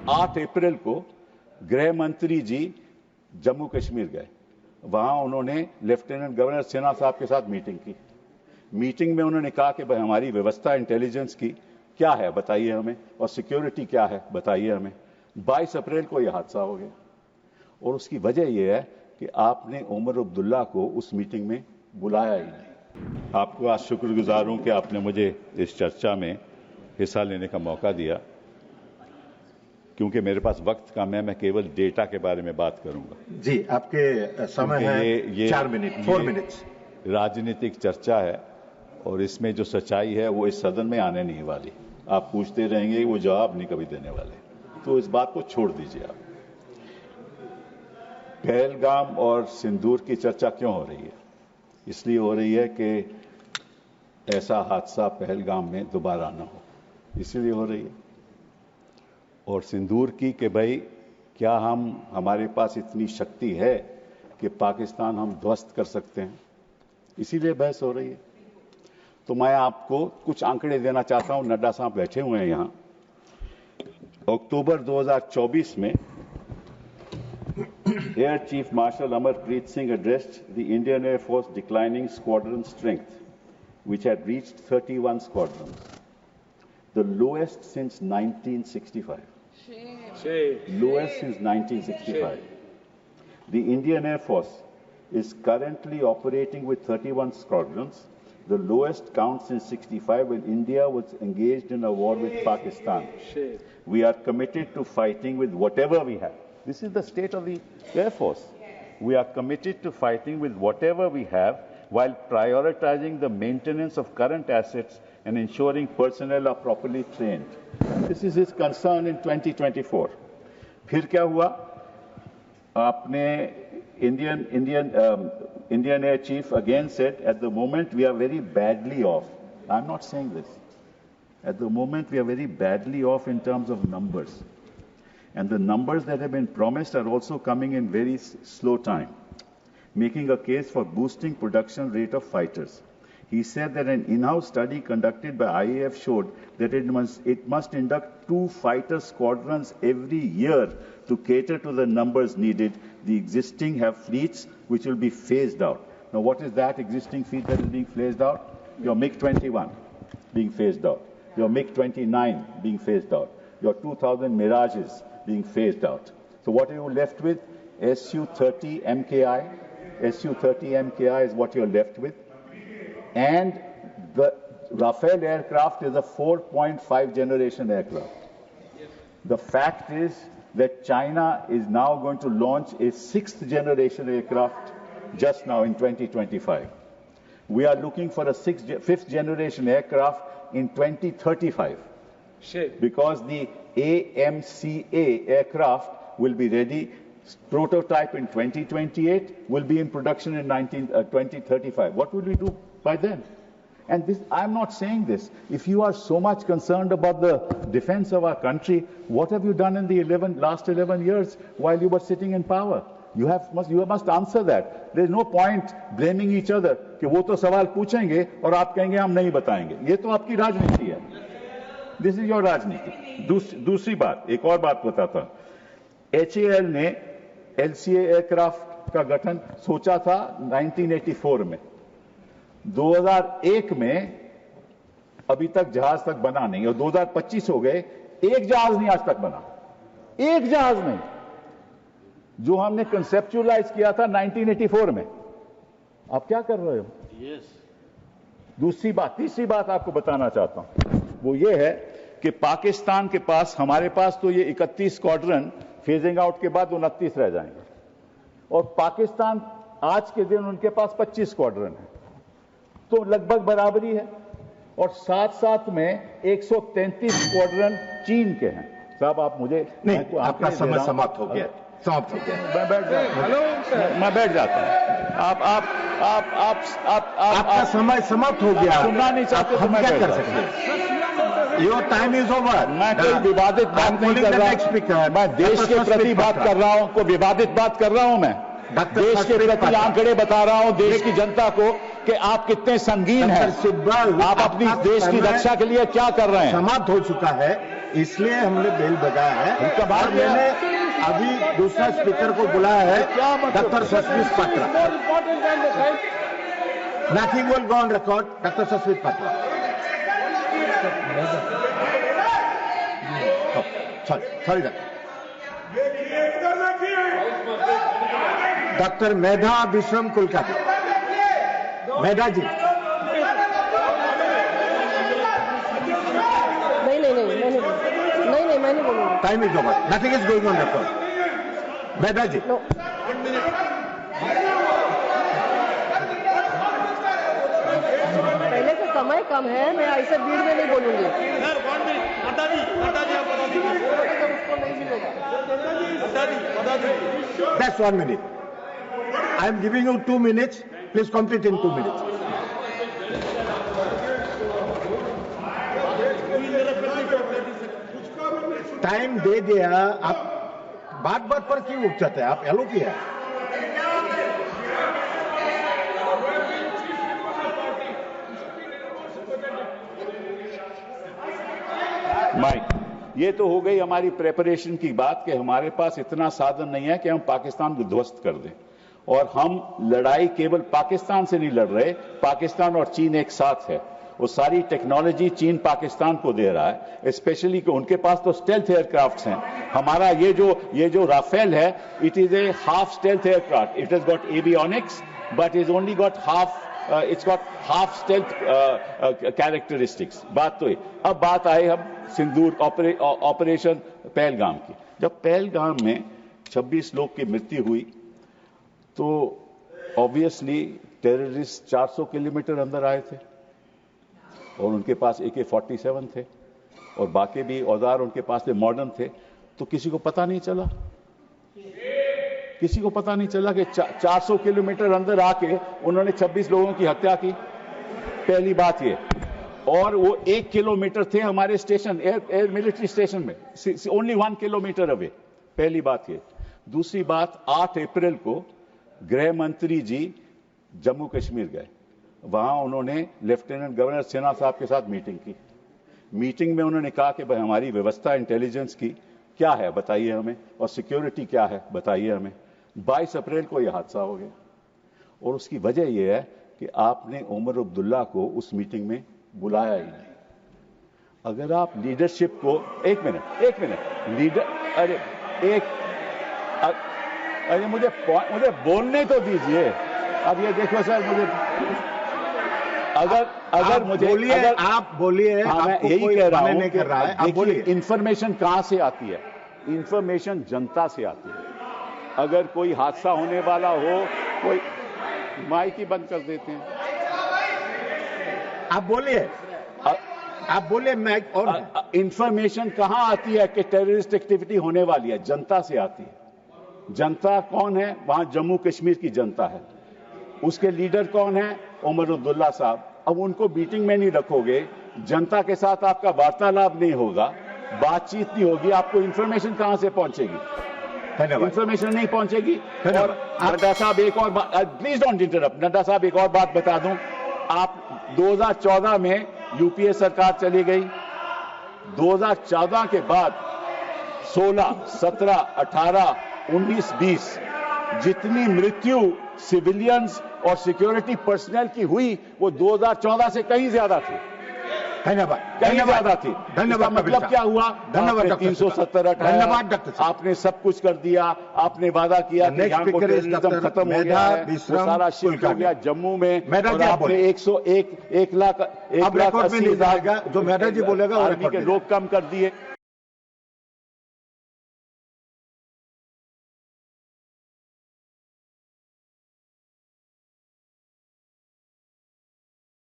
8 अप्रैल को गृह मंत्री जी जम्मू कश्मीर गए। वहां उन्होंने लेफ्टिनेंट गवर्नर सिन्हा साहब के साथ मीटिंग की। मीटिंग में उन्होंने कहा कि भाई हमारी व्यवस्था इंटेलिजेंस की क्या है बताइए हमें, और सिक्योरिटी क्या है बताइए हमें। 22 अप्रैल को यह हादसा हो गया और उसकी वजह यह है कि आपने उमर अब्दुल्ला को उस मीटिंग में बुलाया ही नहीं। आपको आज शुक्रगुजार हूं कि आपने मुझे इस चर्चा में हिस्सा लेने का मौका दिया। क्योंकि मेरे पास वक्त कम है, मैं केवल डेटा के बारे में बात करूंगा। जी, आपके समय है 4 मिनट, 4 मिनट्स। राजनीतिक चर्चा है और इसमें जो सच्चाई है वो इस सदन में आने नहीं वाली। आप पूछते रहेंगे, वो जवाब नहीं कभी देने वाले, तो इस बात को छोड़ दीजिए आप। पहलगाम और सिंदूर की चर्चा क्यों हो रही है? इसलिए हो रही है कि ऐसा हादसा पहलगाम में दोबारा ना हो, इसलिए हो रही है। और सिंदूर की कि भाई क्या हमारे पास इतनी शक्ति है कि पाकिस्तान हम ध्वस्त कर सकते हैं, इसीलिए बहस हो रही है। तो मैं आपको कुछ आंकड़े देना चाहता हूं। नड्डा साहब बैठे हुए हैं यहां। अक्टूबर 2024 में air chief marshal Amarpreet Singh addressed the Indian Air Force declining squadron strength, which had reached 31 squadrons, the lowest since 1965. Lowest since 1965. The Indian Air Force is currently operating with 31 squadrons, the lowest count since 65 when India was engaged in a war with Pakistan. We are committed to fighting with whatever we have. This is the state of the Air Force. We are committed to fighting with whatever we have while prioritizing the maintenance of current assets and ensuring personnel are properly trained. This is his concern in 2024. फिर क्या हुआ? आपने Indian Air Chief again said, at the moment we are very badly off. I'm not saying this. At the moment we are very badly off in terms of numbers. And the numbers that have been promised are also coming in very slow time, making a case for boosting production rate of fighters. He said that an in-house study conducted by IAF showed that it must induct 2 fighter squadrons every year to cater to the numbers needed. The existing have fleets which will be phased out. Now, what is that existing fleet that is being phased out? Your MiG-21 being phased out. Your MiG-29 being phased out. Your 2000 Mirages being phased out. So what are you left with? Su-30 MKI. Su-30 MKI is what you're left with. And the Rafale aircraft is a 4.5 generation aircraft. The fact is that China is now going to launch a 6th generation aircraft just now in 2025. We are looking for a 5th generation aircraft in 2035. Because the AMCA aircraft will be ready, prototype in 2028, will be in production in 2035. What will we do by then? And this, I'm not saying this. If you are so much concerned about the defense of our country, what have you done in the last 11 years while you were sitting in power? You must answer that. There is no point blaming each other कि वो तो सवाल पूछेंगे और आप कहेंगे हम नहीं बताएंगे। ये तो आपकी राजनीति है। This is your राजनीति। दूसरी बात, एक और बात बताता हूं। HAL ने LCA एयरक्राफ्ट का गठन सोचा था 1984 में। 2001 में अभी तक जहाज तक बना नहीं और 2025 हो गए, एक जहाज नहीं आज तक बना। एक जहाज नहीं, जो हमने कंसेप्चुअलाइज किया था 1984 में। आप क्या कर रहे हो? दूसरी बात, तीसरी बात आपको बताना चाहता हूं, वो ये है कि पाकिस्तान के पास, हमारे पास तो ये 31 स्क्वाड्रन फेजिंग आउट के बाद 29 रह जाएंगे, और पाकिस्तान आज के दिन उनके पास 25 स्क्वाड्रन है, तो लगभग बराबरी है। और साथ साथ में 133 स्क्वाड्रन चीन के हैं। साहब आप मुझे नहीं, आपका समय समाप्त हो गया, समाप्त हो गया। मैं बैठ जाता हूं। आपका समय समाप्त हो गया। सुनना नहीं चाहते तो मैं क्या कर सकते हैं? Your time is over. मैं कोई विवादित बात नहीं कर रहा, मैं देश के प्रति बात कर रहा हूं, कोई विवादित बात कर रहा हूं। मैं देश के प्रति आंकड़े बता रहा हूं, देश की जनता को कि आप कितने संगीन हैं, आप अपनी देश की रक्षा के लिए क्या कर रहे हैं। समाप्त हो चुका है। इसलिए हमने बेल बजाया है। और मैंने अभी दूसरा स्पीकर को बुलाया है, doctor Sasmit Patra. Nothing will go on record, doctor Sasmit Patra. Sorry doctor Medha Vishwam Kulkarni. Medha ji. नहीं, मैं नहीं बोलूंगा। Time is over, nothing is going on record. Medha ji. पहले से समय कम है, मैं ऐसे भीड़ में नहीं बोलूंगी। उसको नहीं मिलेगा। That's 1 minute. I am giving you 2 minutes. Please complete in 2 minutes. Time दे दिया, आप बात पर क्यों उठ जाते हैं? आप एलो किया। माइक, ये तो हो गई हमारी प्रेपरेशन की बात कि हमारे पास इतना साधन नहीं है कि हम पाकिस्तान को ध्वस्त कर दें। और हम लड़ाई केवल पाकिस्तान से नहीं लड़ रहे, पाकिस्तान और चीन एक साथ है। वो सारी टेक्नोलॉजी चीन पाकिस्तान को दे रहा है, स्पेशली कि उनके पास तो स्टेल्थ एयरक्राफ्ट्स हैं। हमारा ये जो राफेल है, it is a half stealth aircraft. It has got avionics but is only got half stealth characteristics. बात तो है। अब बात आए हम सिंदूर ऑपरेशन पहलगाम की। जब पहलगाम में 26 लोग की मृत्यु हुई तो ऑब्वियसली टेररिस्ट 400 किलोमीटर अंदर आए थे और उनके पास AK-47 थे और बाकी भी औजार उनके पास में मॉडर्न थे। तो किसी को पता नहीं चला, किसी को पता नहीं चला कि 400 किलोमीटर अंदर आके उन्होंने 26 लोगों की हत्या की। पहली बात ये। और वो 1 किलोमीटर थे हमारे स्टेशन, एयर मिलिट्री स्टेशन में, ओनली 1 किलोमीटर अवे। पहली बात ये। दूसरी बात, 8 अप्रैल को गृह मंत्री जी जम्मू कश्मीर गए। वहां उन्होंने लेफ्टिनेंट गवर्नर सिन्हा साहब के साथ मीटिंग की। मीटिंग में उन्होंने कहा कि भाई हमारी व्यवस्था इंटेलिजेंस की क्या है बताइए हमें, और सिक्योरिटी क्या है बताइए हमें। 22 अप्रैल को यह हादसा हो गया और उसकी वजह यह है कि आपने उमर अब्दुल्ला को उस मीटिंग में बुलाया ही नहीं। अगर आप लीडरशिप को एक मिनट लीडर अरे मुझे बोलने तो दीजिए। अब ये देखो सर, मुझे अगर मुझे बोलिए, आप बोलिए। हाँ, मैं यही कह रहा हूं कि देखिए इंफॉर्मेशन कहां से आती है? इंफॉर्मेशन जनता से आती है। अगर कोई हादसा होने वाला हो, कोई माइक ही बंद कर देते हैं। आप बोलिए मैं। और इंफॉर्मेशन कहां आती है कि टेररिस्ट एक्टिविटी होने वाली है? जनता से आती है। जनता कौन है? वहां जम्मू कश्मीर की जनता है। उसके लीडर कौन है? उमर अब्दुल्ला साहब। अब उनको मीटिंग में नहीं रखोगे, जनता के साथ आपका वार्तालाप नहीं होगा, बातचीत नहीं होगी, आपको इंफॉर्मेशन कहां से पहुंचेगी? इंफॉर्मेशन नहीं पहुंचेगी। और नड्डा साहब एक और बात, प्लीज डोंट इंटरप्ट। नड्डा साहब एक और बात बता दूं, आप 2014 में यूपीए सरकार चली गई। 2014 के बाद 16, 17, 18, 19, 20 जितनी मृत्यु सिविलियंस और सिक्योरिटी पर्सनल की हुई वो 2014 से कहीं ज्यादा थी। धन्यवाद। कहीं ज्यादा थी। धन्यवाद। मतलब क्या हुआ? धन्यवाद। 370 धन्यवाद डॉक्टर। आपने सब कुछ कर दिया। आपने वादा किया कि यहाँ को टेररिज्म खत्म हो गया है, वो सारा शिफ्ट हो गया जम्मू में। और आपने 101 लाख 80,000 जो मेधा जी बोलेगा आर्मी के लोग कम कर दिए।